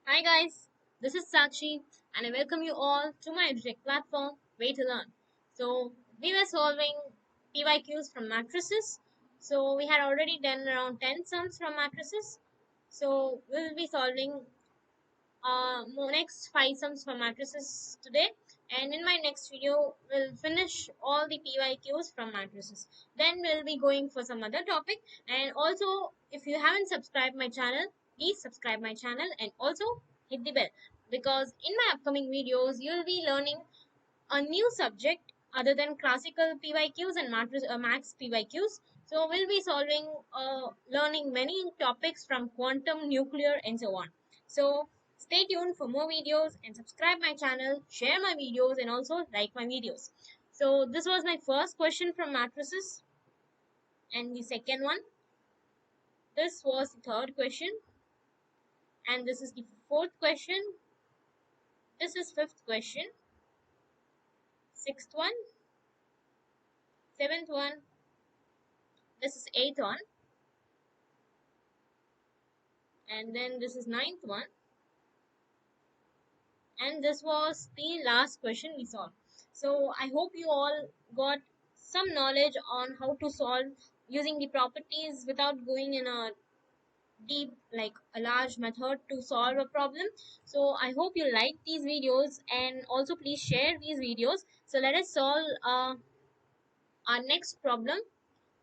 Hi guys, this is Sakshi and I welcome you all to my EduTech platform, Way to Learn. So we were solving PYQs from matrices. So we had already done around 10 sums from matrices. So we will be solving next 5 sums from matrices today. And in my next video, we'll finish all the PYQs from matrices. Then we'll be going for some other topic. And also, if you haven't subscribed my channel, please subscribe my channel and also hit the bell. Because in my upcoming videos, you'll be learning a new subject other than classical PYQs and max PYQs. So we'll be learning many topics from quantum, nuclear, and so on. So stay tuned for more videos and subscribe my channel, share my videos, and also like my videos. So this was my first question from matrices, and the second one. This was the third question, and this is the fourth question. This is fifth question, sixth one, seventh one. This is eighth one, and then this is ninth one, and this was the last question we solved. So I hope you all got some knowledge on how to solve using the properties without going in a deep, like a large method to solve a problem. So I hope you like these videos, and also please share these videos. So let us solve our next problem,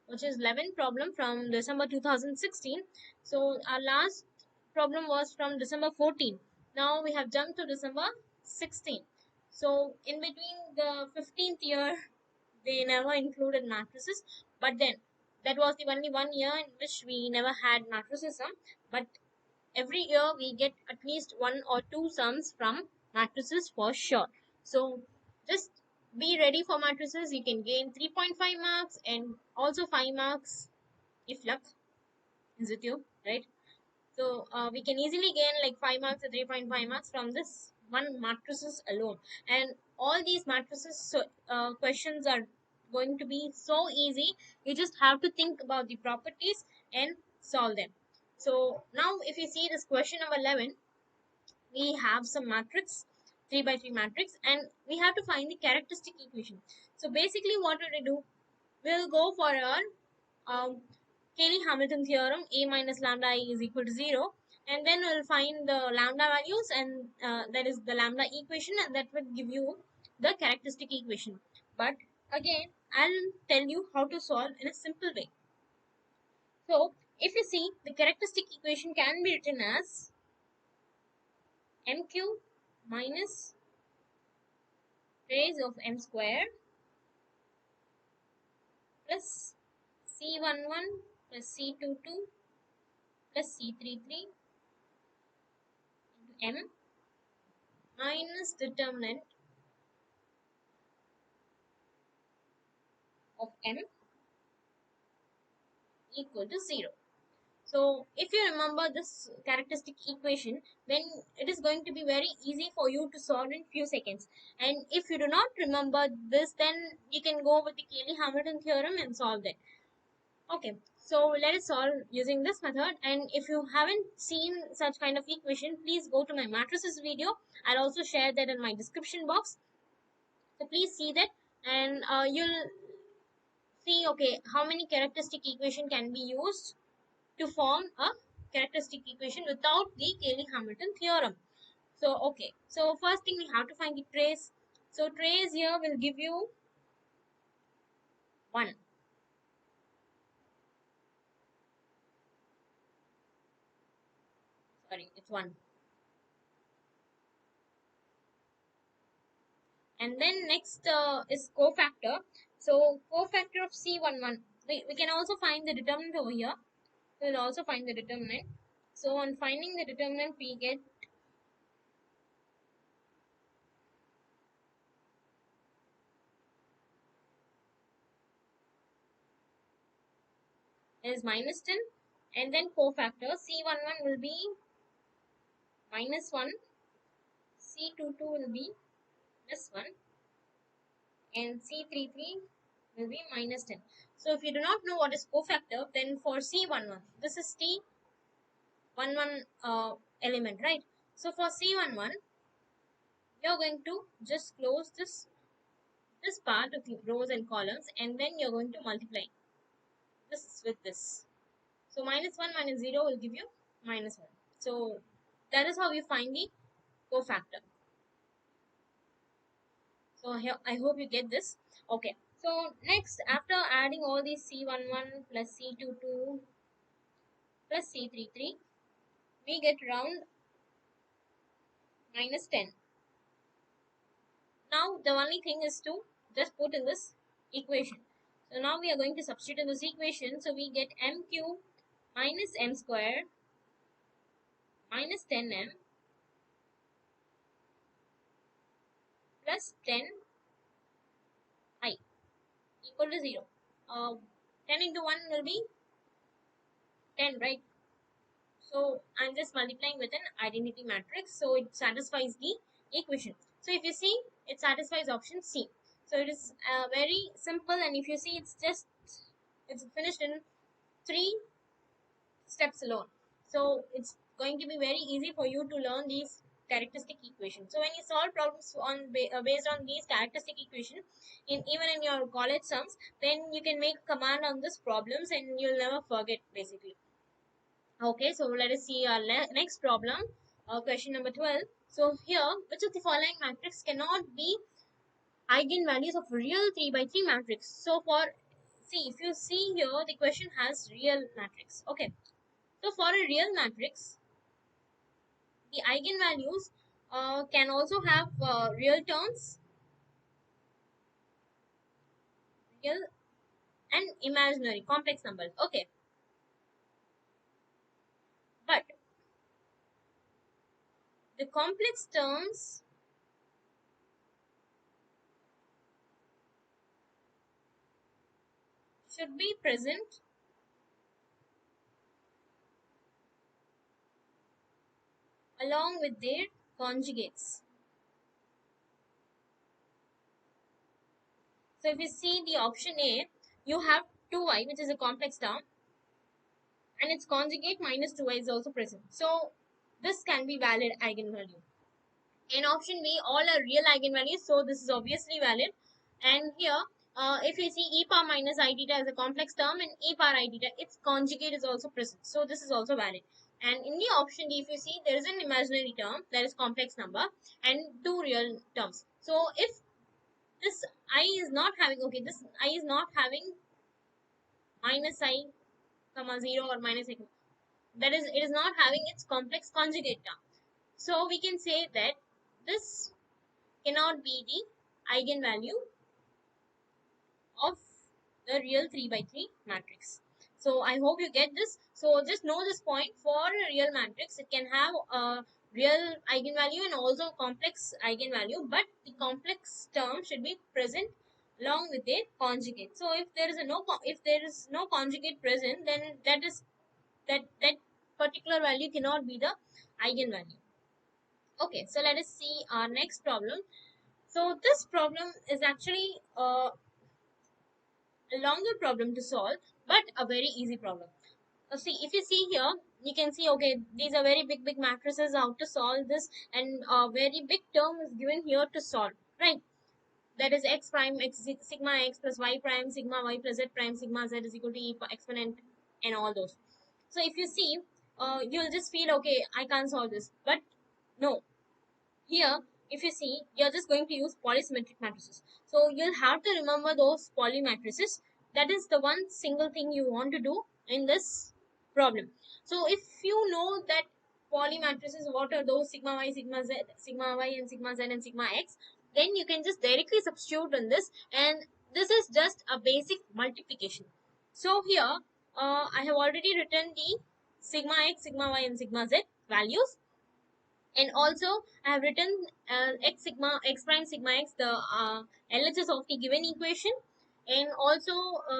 which is 11 problem from December 2016. So our last problem was from December 14. Now we have jumped to December 16. So in between the 15th year, they never included matrices, but then that was the only 1 year in which we never had matrices. But every year we get at least one or two sums from matrices for sure. So just be ready for matrices. You can gain 3.5 marks and also 5 marks if luck is with you, right? So we can easily gain like 5 marks or 3.5 marks from this one matrices alone. And all these matrices questions are going to be so easy. You just have to think about the properties and solve them. So now if you see this question number 11, we have some matrix, 3 by 3 matrix, and we have to find the characteristic equation. So basically what will we do? We'll go for our um, Cayley-Hamilton theorem, A minus lambda I is equal to 0, and then we'll find the lambda values, and that is the lambda equation, and that will give you the characteristic equation. But again, I'll tell you how to solve in a simple way. So if you see, the characteristic equation can be written as mq minus raise of m square plus C11 plus C22 plus C33 into m minus determinant of m equal to 0. So if you remember this characteristic equation, then it is going to be very easy for you to solve in few seconds. And if you do not remember this, then you can go with the Cayley-Hamilton theorem and solve that. Okay, so let us solve using this method. And if you haven't seen such kind of equation, please go to my matrices video. I'll also share that in my description box. So please see that, and you'll see, okay, how many characteristic equation can be used to form a characteristic equation without the Cayley-Hamilton theorem. So, okay, so first thing we have to find the trace. So trace here will give you 1. Sorry, it's 1. And then next is cofactor. So cofactor of C11. We can also find the determinant over here. We'll also find the determinant. So on finding the determinant, we get is minus 10, and then cofactor C11 will be minus 1, C22 will be plus 1, and C33 will be minus 10. So if you do not know what is cofactor, then for C11, this is T11 element, right? So for C11, you're going to just close this part of the rows and columns, and then you're going to multiply this with this. So minus 1 minus 0 will give you minus 1. So that is how you find the cofactor. So here, I hope you get this. Okay. So next, after adding all these C11 plus C22 plus C33, we get around minus 10. Now the only thing is to just put in this equation. So now we are going to substitute in this equation. So we get m cube minus m square minus 10m plus 10I equal to 0. 10 into 1 will be 10, right? So I'm just multiplying with an identity matrix. So it satisfies the equation. So if you see, it satisfies option C. So it is very simple, and if you see, it's finished in 3 steps alone. So it's going to be very easy for you to learn these characteristic equations. So when you solve problems based on these characteristic equation, even in your college sums, then you can make a command on these problems and you'll never forget basically. Okay, so let us see our next problem, question number 12. So here, which of the following matrix cannot be eigenvalues of real 3 by 3 matrix? So if you see here, the question has real matrix. Okay, so for a real matrix, the eigenvalues can also have real terms, real and imaginary complex numbers. Okay, but the complex terms should be present along with their conjugates. So if you see the option A, you have 2y, which is a complex term, and its conjugate minus 2y is also present. So this can be valid eigenvalue. In option B, all are real eigenvalues, so this is obviously valid. And here, if you see e power minus I theta as a complex term and e power I theta, its conjugate is also present. So this is also valid. And in the option D, if you see, there is an imaginary term, that is complex number, and 2 real terms. So if this I is not having, okay, this I is not having minus I comma 0 or minus I, that is, it is not having its complex conjugate term. So we can say that this cannot be the eigenvalue of the real 3 by 3 matrix. So I hope you get this. So just know this point, for a real matrix, it can have a real eigenvalue and also complex eigenvalue, but the complex term should be present along with a conjugate. So if there is no conjugate present, then that particular value cannot be the eigenvalue. Okay, so let us see our next problem. So this problem is actually a longer problem to solve, but a very easy problem. See, if you see here, you can see, okay, these are very big matrices. How to solve this, and a very big term is given here to solve, right? That is x prime x sigma x plus y prime sigma y plus z prime sigma z is equal to e exponent and all those. So if you see, you'll just feel, okay, I can't solve this, but no, here, if you see, you're just going to use polysymmetric matrices. So you'll have to remember those poly matrices. That is the one single thing you want to do in this problem. So if you know that poly matrices, what are those, sigma y, sigma z, sigma y, and sigma z, and sigma x, then you can just directly substitute in this, and this is just a basic multiplication. So here, I have already written the sigma x, sigma y, and sigma z values, and also I have written x prime sigma x, the LHS of the given equation, and also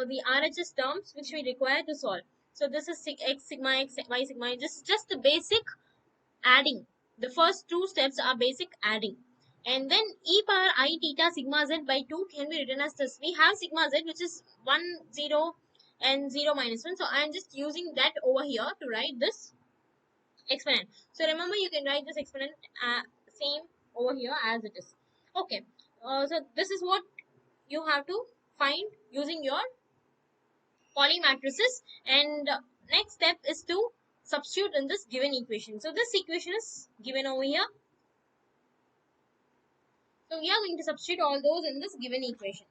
the RHS terms which we require to solve. So this is x sigma x, y sigma y. This is just the basic adding. The first two steps are basic adding. And then e power I theta sigma z by 2 can be written as this. We have sigma z, which is 1, 0, and 0 minus 1. So I am just using that over here to write this. exponent. So remember, you can write this exponent same over here as it is. Okay. So this is what you have to find using your poly matrices, and next step is to substitute in this given equation. So this equation is given over here. So we are going to substitute all those in this given equation.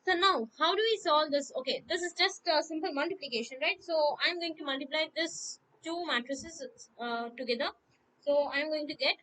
So now, how do we solve this? Okay, this is just a simple multiplication, right? So I'm going to multiply this two matrices together. So I'm going to get,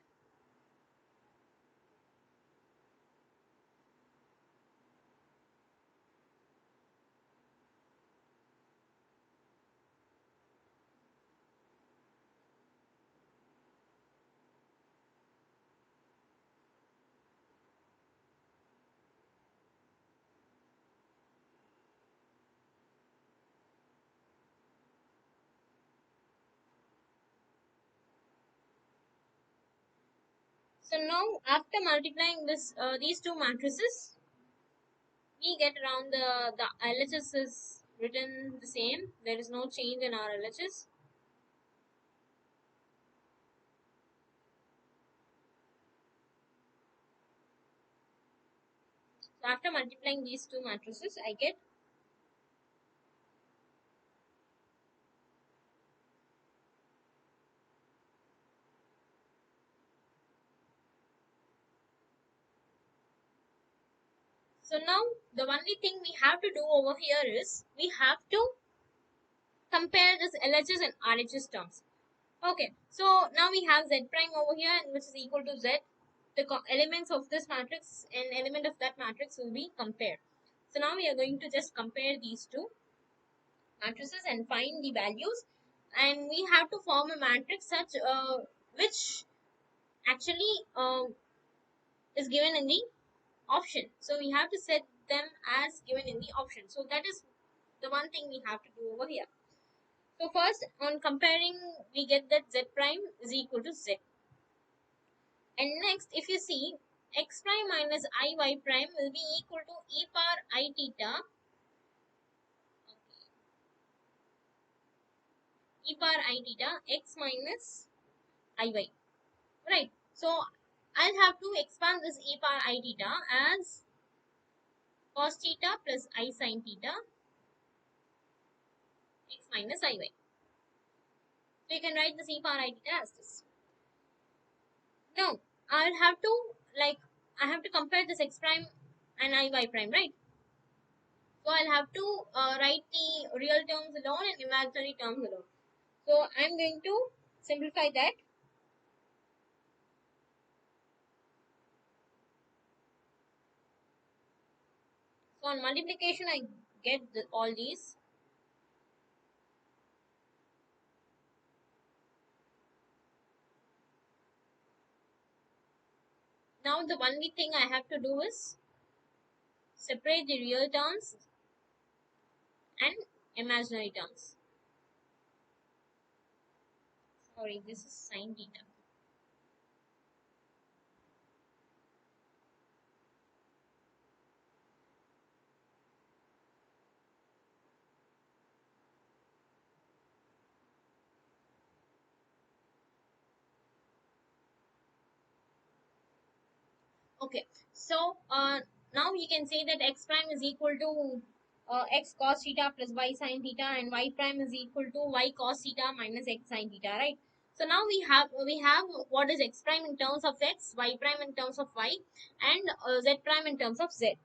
so now after multiplying this these two matrices, we get around the LHS is written the same. There is no change in our LHS. So after multiplying these two matrices, I get, so now the only thing we have to do over here is we have to compare this LHS and RHS terms. Okay, so now we have Z prime over here, and which is equal to Z. The elements of this matrix and element of that matrix will be compared. So now we are going to just compare these two matrices and find the values, and we have to form a matrix such which actually is given in the option. So we have to set them as given in the option. So that is the one thing we have to do over here. So first, on comparing, we get that Z prime is equal to Z. And next, if you see, x prime minus iy prime will be equal to e power I theta, e power I theta x minus iy. Right. So I'll have to expand this e power I theta as cos theta plus I sin theta x minus iy. So you can write this e power I theta as this. Now I'll have to, like, I have to compare this x prime and iy prime, right? So I'll have to write the real terms alone and imaginary terms alone. So I'm going to simplify that. So on multiplication, I get all these. Now the only thing I have to do is separate the real terms and imaginary terms. Sorry, this is sine theta. Okay, so now you can say that x prime is equal to x cos theta plus y sin theta, and y prime is equal to y cos theta minus x sin theta, right? So now we have what is x prime in terms of x, y prime in terms of y, and z prime in terms of z.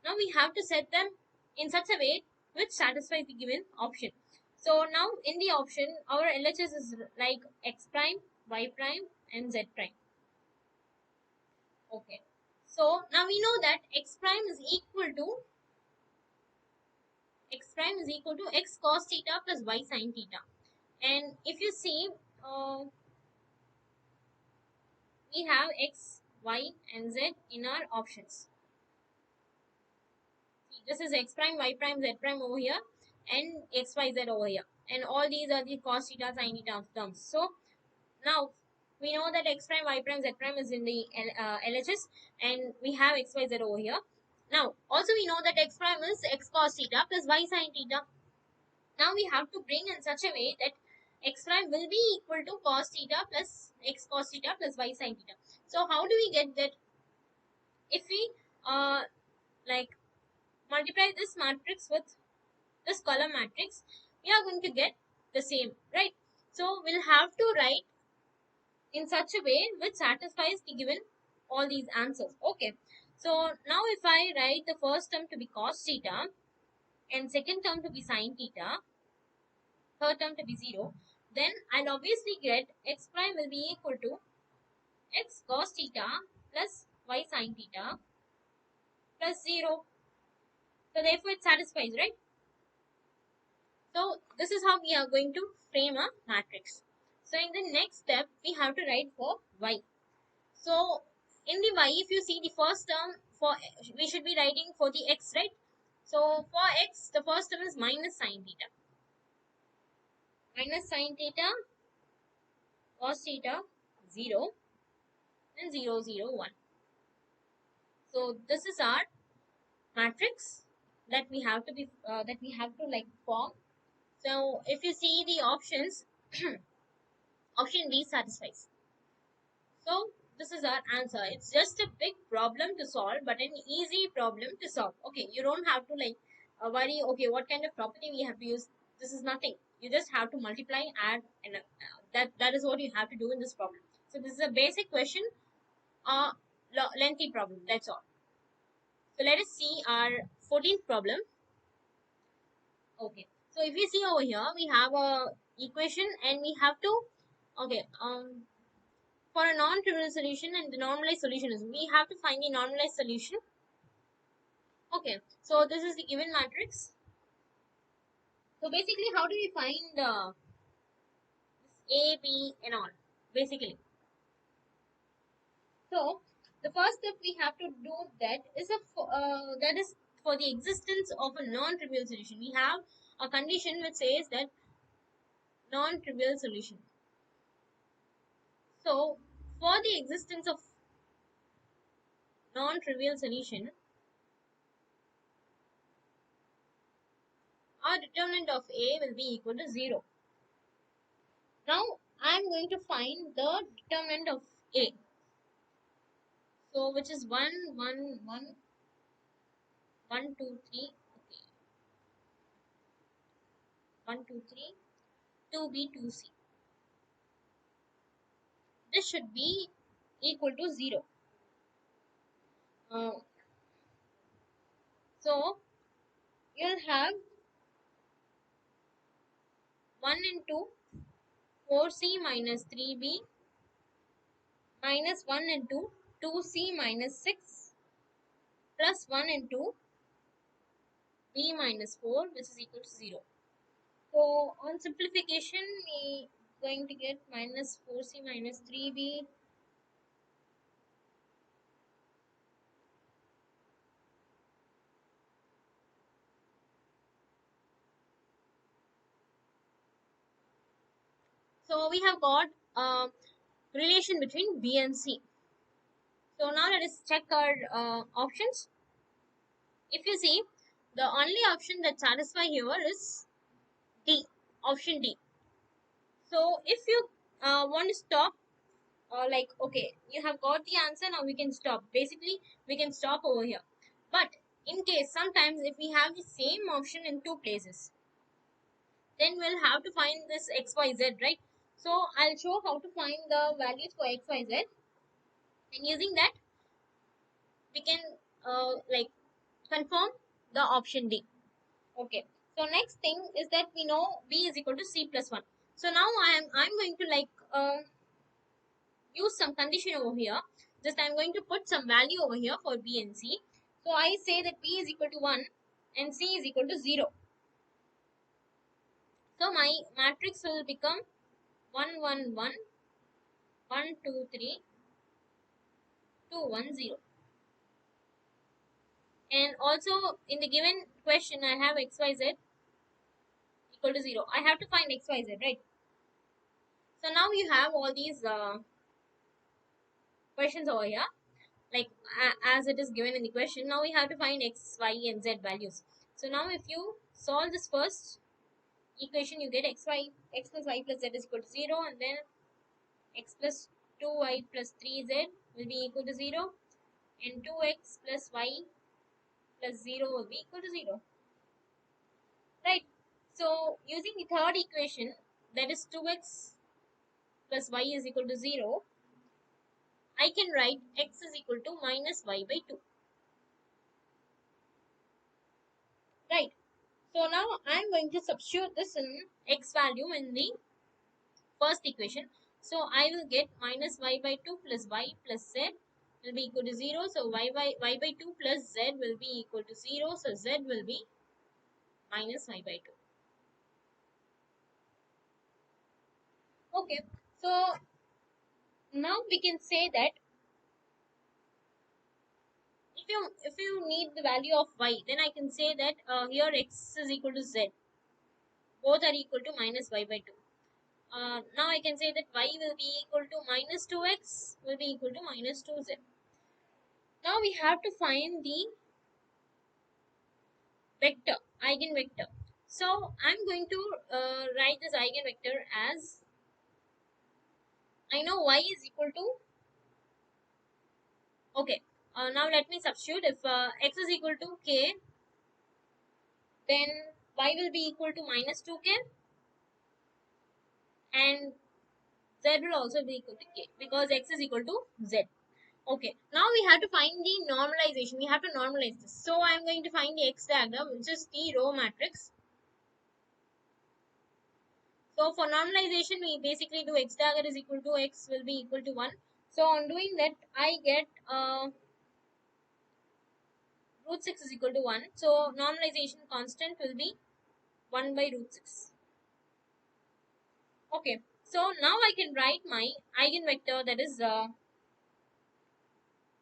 Now we have to set them in such a way which satisfies the given option. So now in the option, our LHS is like x prime, y prime, and z prime. Okay. So now we know that x prime is equal to x cos theta plus y sin theta. And if you see, we have x, y, and z in our options. See, this is x prime, y prime, z prime over here, and x, y, z over here. And all these are the cos theta, sin theta terms. So now we know that x prime, y prime, z prime is in the LHS, and we have x, y, z over here. Now also we know that x prime is x cos theta plus y sin theta. Now we have to bring in such a way that x prime will be equal to cos theta plus x cos theta plus y sin theta. So how do we get that? If we like multiply this matrix with this column matrix, we are going to get the same, right? So we'll have to write in such a way which satisfies the given all these answers. Okay, so now if I write the first term to be cos theta and second term to be sin theta, third term to be 0, then I'll obviously get x prime will be equal to x cos theta plus y sin theta plus 0. So therefore it satisfies, right? So this is how we are going to frame a matrix. So in the next step, we have to write for y. So in the y, if you see the first term for, we should be writing for the x, right? So for x, the first term is minus sin theta. Minus sin theta, cos theta, 0, and 0, 0, 1. So this is our matrix that we have to be like form. So if you see the options, option B satisfies. So this is our answer. It's just a big problem to solve, but an easy problem to solve. Okay, you don't have to like worry. Okay, what kind of property we have to use? This is nothing. You just have to multiply, add, and that is what you have to do in this problem. So this is a basic question, lengthy problem. That's all. So let us see our 14th problem. Okay. So if you see over here, we have a equation, and we have to okay for a non-trivial solution and the normalized solution is we have to find the normalized solution. Okay, so this is the given matrix. So basically, how do we find A, B, and all? Basically, so the first step we have to do that is for the existence of a non-trivial solution. We have a condition which says that non-trivial solution. So for the existence of non-trivial solution, our determinant of A will be equal to 0. Now I am going to find the determinant of A. So which is 1, 1, 1, 1, 2, 3. Okay. 1, 2, 3, 2B, 2C. This should be equal to 0. Uh, so you'll have 1 into 4C minus 3B minus 1 into 2C minus 6 plus 1 into B minus 4, which is equal to 0. So on simplification, we going to get minus 4C minus 3B. So we have got relation between B and C. So now let us check our options. If you see, the only option that satisfies here is D, option D. So if you want to stop, like, okay, you have got the answer, now we can stop. Basically, we can stop over here. But in case, sometimes if we have the same option in two places, then we'll have to find this XYZ, right? So I'll show how to find the values for XYZ. And using that, we can like confirm the option D. Okay. So next thing is that we know B is equal to C plus 1. So now I'm going to like use some condition over here. Just I'm going to put some value over here for B and C. So I say that B is equal to 1 and C is equal to 0. So my matrix will become 1, 1, 1, 1, 2, 3, 2, 1, 0. And also in the given question I have XYZ equal to 0. I have to find XYZ, right? So now you have all these questions over here, like as it is given in the question. Now we have to find x, y, and z values. So now if you solve this first, equation, you get x plus y plus z is equal to 0, and then x plus 2y plus 3z will be equal to 0, and 2x plus y plus 0 will be equal to 0. Right? So using the third equation, that is 2x plus y is equal to 0, I can write x is equal to minus y by 2. Right? So now I am going to substitute this in x value in the first equation. So I will get minus y by 2 plus y plus z will be equal to 0. So y by 2 plus z will be equal to 0. So z will be minus y by 2. Okay. So now we can say that if you need the value of y, then I can say that here x is equal to z. Both are equal to minus y by 2. Now I can say that y will be equal to minus 2x will be equal to minus 2z. Now we have to find the vector, eigenvector. So I'm going to write this eigenvector as, I know y is equal to, okay, now let me substitute. If x is equal to k, then y will be equal to minus 2k, and z will also be equal to k, because x is equal to z. Okay, now we have to find the normalization. We have to normalize this. So I'm going to find the x diagram, which is the row matrix. So for normalization, we basically do x dagger is equal to x will be equal to 1. So on doing that, I get root 6 is equal to 1. So normalization constant will be 1 by root 6. Okay. So now I can write my eigenvector, that is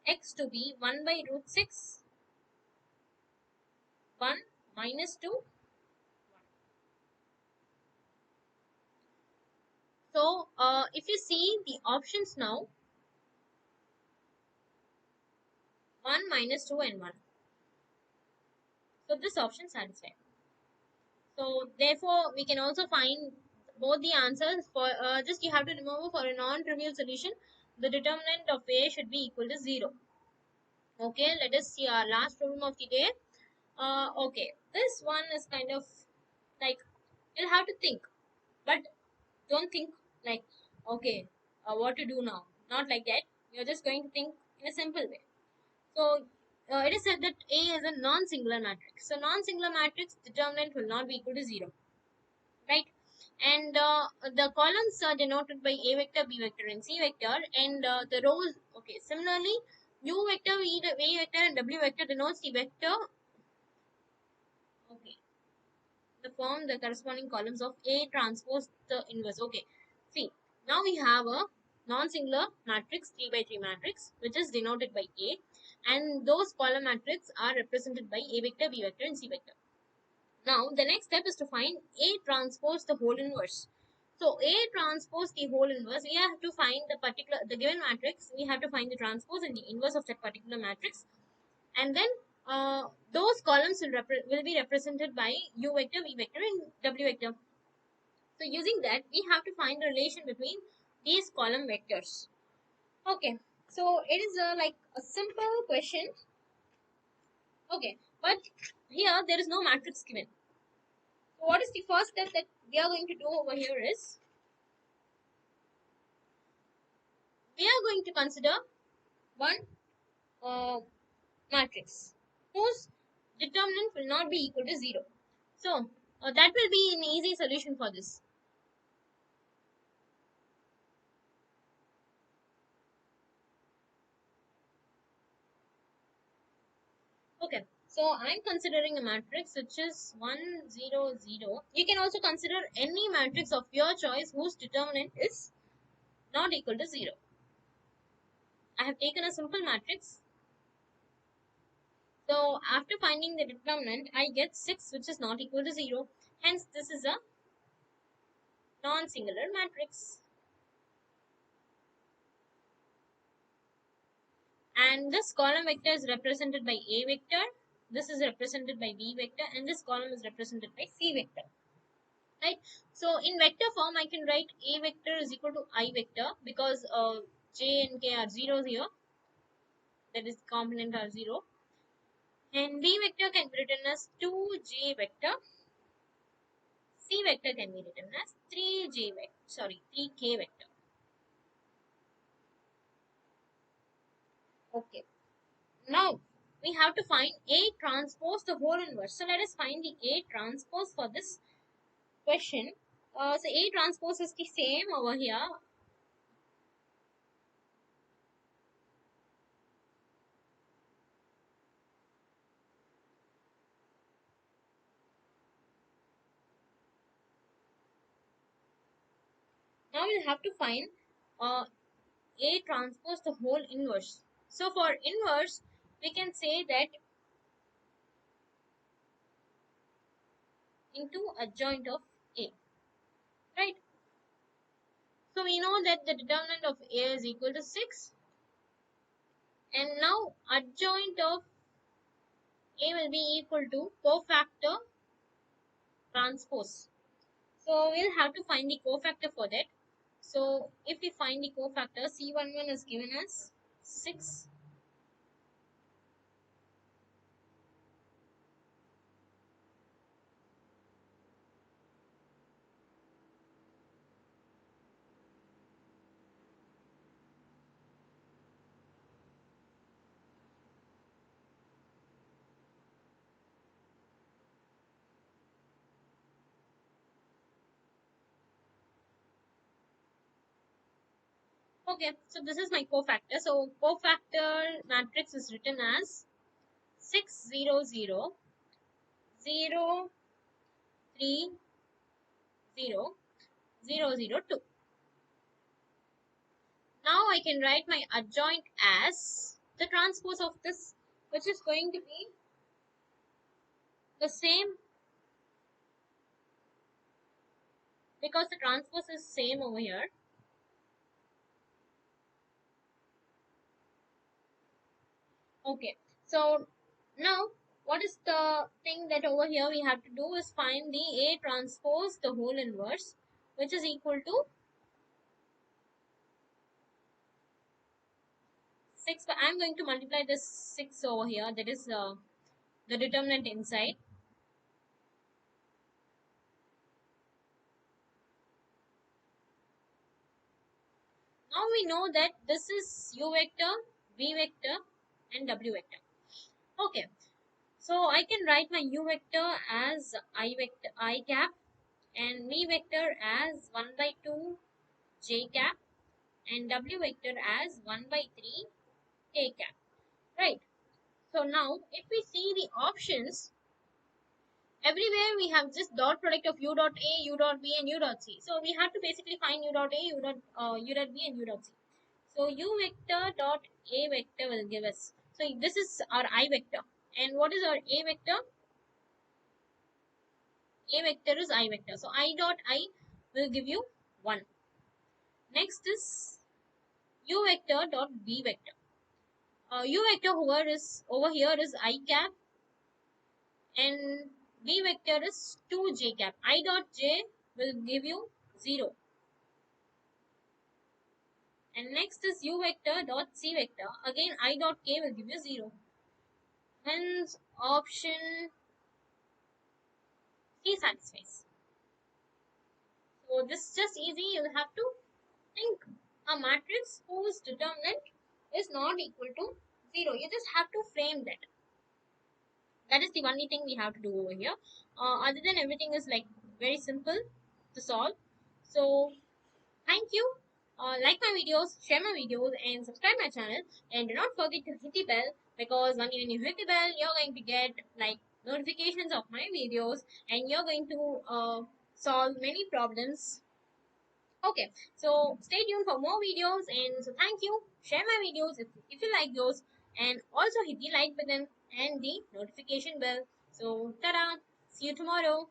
x to be 1 by root 6, 1 minus 2. So if you see the options now, 1 minus 2 and 1. So this option satisfied. So therefore we can also find both the answers. For just you have to remember, for a non-trivial solution, the determinant of A should be equal to 0. Okay, let us see our last problem of the day. Okay, this one is kind of like, you'll have to think, but don't think like, okay, what to do now. Not like that. You're just going to think in a simple way. So it is said that A is a non-singular matrix. So non-singular matrix determinant will not be equal to 0, right? And the columns are denoted by A vector, B vector, and C vector, and the rows. Okay, similarly, U vector, V vector, and W vector denotes the vector. Okay, the form the corresponding columns of A transpose the inverse. Okay, see, now we have a non-singular matrix, 3 by 3 matrix, which is denoted by A, and those column matrix are represented by A vector, B vector, and C vector. Now the next step is to find A transpose the whole inverse. So A transpose the whole inverse, we have to find the given matrix. We have to find the transpose and the inverse of that particular matrix, and then those columns will be represented by U vector, V vector, and W vector. So using that, we have to find the relation between these column vectors. Okay, so it is like a simple question. Okay, but here there is no matrix given. So what is the first step that we are going to do over here is, we are going to consider one matrix whose determinant will not be equal to 0. So that will be an easy solution for this. Okay, so I'm considering a matrix which is 1, 0, 0. You can also consider any matrix of your choice whose determinant is not equal to 0. I have taken a simple matrix. So after finding the determinant, I get 6, which is not equal to 0. Hence, this is a non-singular matrix. And this column vector is represented by A vector, this is represented by B vector, and this column is represented by C vector. right? So in vector form, I can write a vector is equal to I vector, because j and k are zeros here, that is component are 0, and b vector can be written as 2j vector, c vector can be written as 3j vector, sorry, 3k vector. Okay, now we have to find A transpose the whole inverse. So let us find the A transpose for this question. So A transpose is the same over here. Now we'll have to find uh, A transpose the whole inverse. So for inverse, we can say that into adjoint of A, right? So we know that the determinant of A is equal to 6, and now adjoint of A will be equal to cofactor transpose. So we'll have to find the cofactor for that. So if we find the cofactor, C11 is given as 6. Okay, so this is my cofactor. So cofactor matrix is written as 6 0 0 0 3 0 0 0 2. Now I can write my adjoint as the transpose of this, which is going to be the same, because the transpose is same over here. Okay, so now what is the thing that over here we have to do is find the A transpose the whole inverse, which is equal to 6. But I'm going to multiply this 6 over here, that is the determinant inside. Now we know that this is U vector, V vector, and W vector. Okay, so I can write my U vector as I vector I cap, and V vector as 1 by 2 j cap, and W vector as 1 by 3 k cap. Right. So now if we see the options, everywhere we have just dot product of u dot a, u dot b, and u dot c. So we have to basically find u dot a, u dot b, and u dot c. So u vector dot a vector will give us. So this is our I vector. And what is our a vector? A vector is I vector. So I dot I will give you 1. Next is u vector dot b vector. U vector over here is I cap, and b vector is 2j cap. I dot j will give you 0. And next is u vector dot c vector. Again, I dot k will give you 0. Hence, option C satisfies. So this is just easy. You have to think a matrix whose determinant is not equal to 0. You just have to frame that. That is the only thing we have to do over here. Other than everything is like very simple to solve. So thank you. Like my videos, share my videos, and subscribe my channel. And do not forget to hit the bell, because when you hit the bell, you're going to get like notifications of my videos, and you're going to solve many problems. Okay, so stay tuned for more videos, and so thank you. Share my videos if you like those, and also hit the like button and the notification bell. So, ta-da! See you tomorrow.